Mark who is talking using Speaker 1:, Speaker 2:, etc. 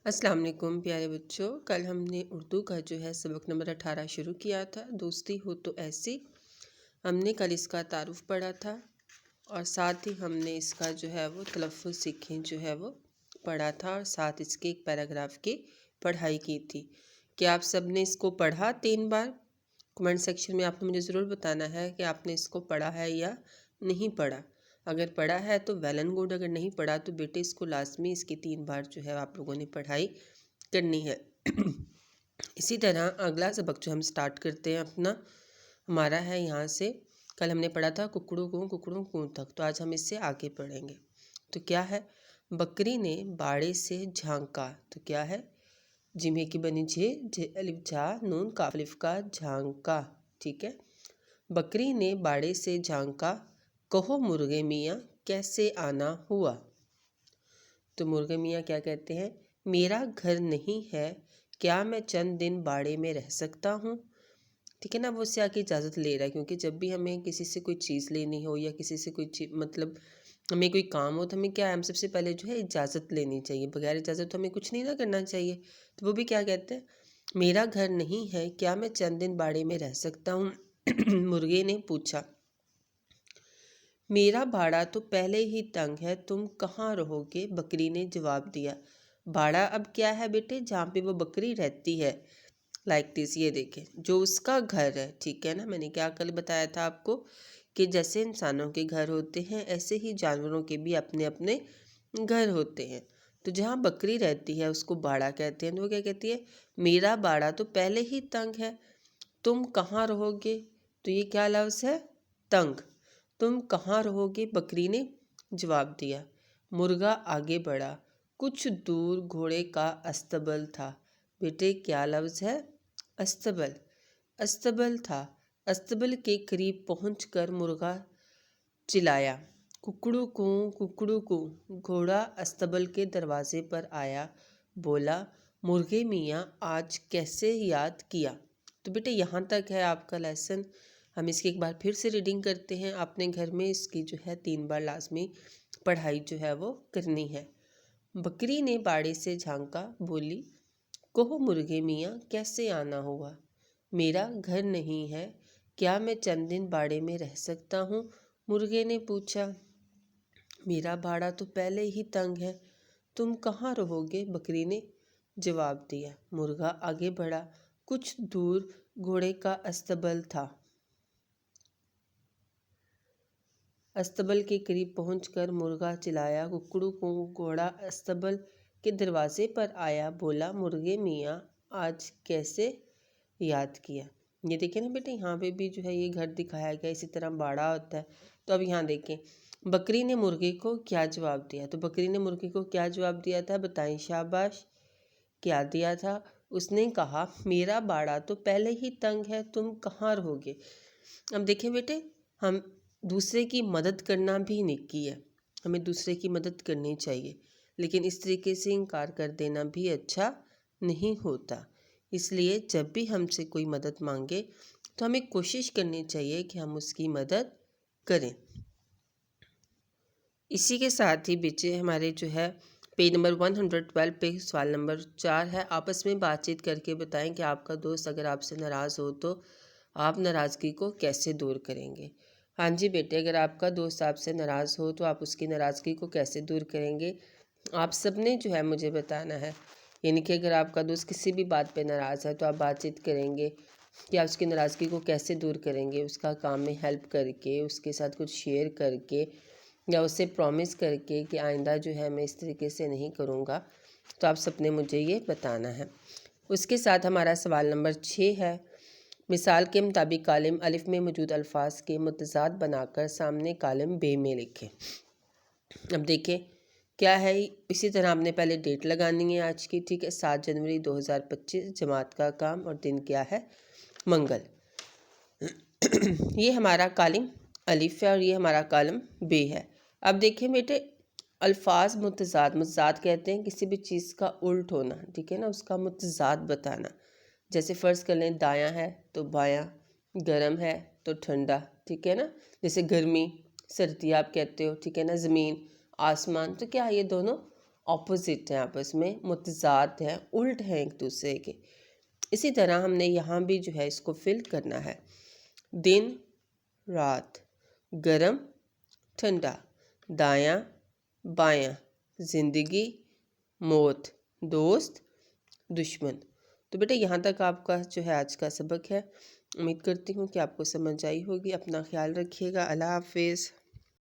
Speaker 1: अस्सलाम वालेकुम प्यारे बच्चों। कल हमने उर्दू का जो है सबक नंबर 18 शुरू किया था, दोस्ती हो तो ऐसी। हमने कल इसका तारुफ पढ़ा था और साथ ही हमने इसका जो है वो तलफ़्फ़ुज़ सीखें जो है वो पढ़ा था और साथ इसके एक पैराग्राफ की पढ़ाई की थी। क्या आप सब ने इसको पढ़ा 3 बार? कमेंट सेक्शन में आपने मुझे ज़रूर बताना है कि आपने इसको पढ़ा है या नहीं पढ़ा। अगर पढ़ा है तो वेल एंड गुड, अगर नहीं पढ़ा तो बेटे इसको लाजमी इसकी 3 बार जो है आप लोगों ने पढ़ाई करनी है। इसी तरह अगला सबक जो हम स्टार्ट करते हैं अपना, हमारा है यहाँ से। कल हमने पढ़ा था कुकड़ू कूँ तक, तो आज हम इससे आगे पढ़ेंगे। तो क्या है, बकरी ने बाड़े से झांका। तो क्या है, जिमे की बनी जे अलिफ झा नून काफ अलिफ का झांका। ठीक है, बकरी ने बाड़े से झांका, कहो मुर्गे मियाँ कैसे आना हुआ। तो मुर्गे मियाँ क्या कहते हैं, मेरा घर नहीं है, क्या मैं चंद दिन बाड़े में रह सकता हूँ। ठीक है ना, वो उससे आके इजाज़त ले रहा है, क्योंकि जब भी हमें किसी से कोई चीज़ लेनी हो या किसी से कोई चीज़ मतलब हमें कोई काम हो तो हमें क्या है, हम सबसे पहले जो है इजाज़त लेनी चाहिए। बगैर इजाज़त तो हमें कुछ नहीं ना करना चाहिए। तो वो भी क्या कहते हैं, मेरा घर नहीं है, क्या मैं चंद दिन बाड़े में रह सकता हूँ। मुर्गे ने पूछा, मेरा भाड़ा तो पहले ही तंग है, तुम कहाँ रहोगे। बकरी ने जवाब दिया, भाड़ा अब क्या है बेटे, जहाँ पे वो बकरी रहती है। लाइक दिस, ये देखें जो उसका घर है। ठीक है ना, मैंने क्या कल बताया था आपको कि जैसे इंसानों के घर होते हैं ऐसे ही जानवरों के भी अपने अपने घर होते हैं। तो जहाँ बकरी रहती है उसको बाड़ा कहते हैं। तो वो क्या कहती है, मेरा बाड़ा तो पहले ही तंग है, तुम कहाँ रहोगे। तो ये क्या लफ्ज़ है, तंग। तुम कहाँ रहोगे, बकरी ने जवाब दिया। मुर्गा आगे बढ़ा, कुछ दूर घोड़े का अस्तबल था। बेटे क्या लफ्ज़ है, अस्तबल। अस्तबल था। अस्तबल के करीब पहुंचकर मुर्गा चिल्लाया, कुकड़ू को। घोड़ा अस्तबल के दरवाजे पर आया, बोला, मुर्गे मियाँ आज कैसे याद किया। तो बेटे यहाँ तक है आपका लेसन। हम इसकी एक बार फिर से रीडिंग करते हैं। आपने घर में इसकी जो है 3 बार लाजमी पढ़ाई जो है वो करनी है। बकरी ने बाड़े से झांका, बोली, कहो मुर्गे मियाँ कैसे आना हुआ। मेरा घर नहीं है, क्या मैं चंद दिन बाड़े में रह सकता हूँ। मुर्गे ने पूछा, मेरा भाड़ा तो पहले ही तंग है, तुम कहाँ रहोगे। बकरी ने जवाब दिया। मुर्गा आगे बढ़ा, कुछ दूर घोड़े का अस्तबल था। अस्तबल के करीब पहुंचकर मुर्गा चिल्लाया, कुकड़ू को। घोड़ा अस्तबल के दरवाजे पर आया, बोला, मुर्गे मियाँ आज कैसे याद किया। ये देखें ना बेटे, यहाँ पे भी जो है ये घर दिखाया गया, इसी तरह बाड़ा होता है। तो अब यहाँ देखें बकरी ने मुर्गे को क्या जवाब दिया। तो बकरी ने मुर्गे को क्या जवाब दिया था, बताएं शाबाश। क्या दिया था, उसने कहा, मेरा बाड़ा तो पहले ही तंग है, तुम कहाँ रहोगे। अब देखें बेटे, हम दूसरे की मदद करना भी नेकी है, हमें दूसरे की मदद करनी चाहिए, लेकिन इस तरीके से इनकार कर देना भी अच्छा नहीं होता। इसलिए जब भी हमसे कोई मदद मांगे तो हमें कोशिश करनी चाहिए कि हम उसकी मदद करें। इसी के साथ ही बच्चे हमारे जो है पेज नंबर 112 पे सवाल नंबर 4 है, आपस में बातचीत करके बताएं कि आपका दोस्त अगर आपसे नाराज़ हो तो आप नाराज़गी को कैसे दूर करेंगे। हाँ जी बेटे, अगर आपका दोस्त आपसे नाराज़ हो तो आप उसकी नाराज़गी को कैसे दूर करेंगे, आप सब ने जो है मुझे बताना है। यानी कि अगर आपका दोस्त किसी भी बात पे नाराज़ है तो आप बातचीत करेंगे कि आप उसकी नाराज़गी को कैसे दूर करेंगे, उसका काम में हेल्प करके, उसके साथ कुछ शेयर करके, या उससे प्रॉमिस करके कि आइंदा जो है मैं इस तरीके से नहीं करूँगा। तो आप सबने मुझे ये बताना है। उसके साथ हमारा सवाल नंबर 6 है, मिसाल के मुताबिक कालम अलिफ में मौजूद अल्फाज के मुतज़ाद बनाकर सामने कालम बे में लिखें। अब देखें क्या है, इसी तरह आपने पहले डेट लगानी है आज की। ठीक है, 7 जनवरी 2025, जमात का काम, और दिन क्या है, मंगल। ये हमारा कालम अलिफ है और ये हमारा कालम बे है। अब देखें बेटे, अल्फाज मुतज़ाद कहते हैं किसी भी चीज़ का उल्ट होना। ठीक है ना, उसका मुतज़ाद बताना। जैसे फ़र्ज़ कर लें, दायां है तो बायां, गर्म है तो ठंडा। ठीक है ना, जैसे गर्मी सर्दी आप कहते हो। ठीक है ना, ज़मीन आसमान, तो क्या ये दोनों ऑपोजिट हैं, आपस में मुतज़ाद हैं, उल्ट हैं एक दूसरे के। इसी तरह हमने यहाँ भी जो है इसको फिल करना है। दिन रात, गरम ठंडा, दायां बायां, ज़िंदगी मौत, दोस्त दुश्मन। तो बेटा यहाँ तक आपका जो है आज का सबक है। उम्मीद करती हूँ कि आपको समझ आई होगी। अपना ख्याल रखिएगा। अल्लाह हाफिज़।